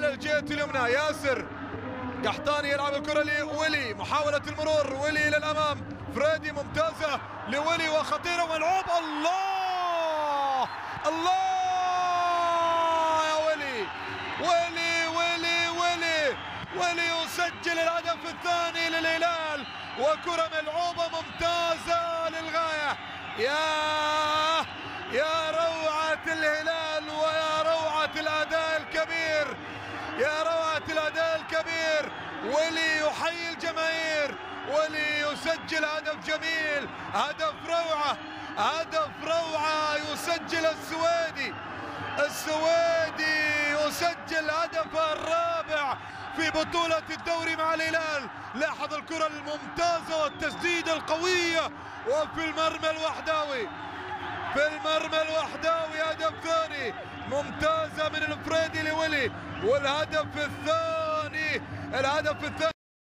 على الجهة اليمنى. ياسر قحطاني يلعب الكرة لولي، محاولة المرور، ولي إلى الأمام، فريدي ممتازة لولي وخطيرة وملعوب. الله الله يا ولي، ولي يسجل الهدف الثاني للهلال، وكرة ملعوبة ممتازة للغاية. يا روعة الهلال ويا روعة الأداء الكبير، يا روعة الأداء الكبير. ولي يحيي الجماهير، ولي يسجل هدف جميل، هدف روعة، هدف روعة. يسجل السويدي يسجل هدفه الرابع في بطولة الدوري مع الهلال. لاحظ الكرة الممتازة والتسديدة القوية، وفي المرمى الوحداوي، في المرمى الوحداوي هدف ثاني ممتازة من الفريدي لولي، والهدف الثاني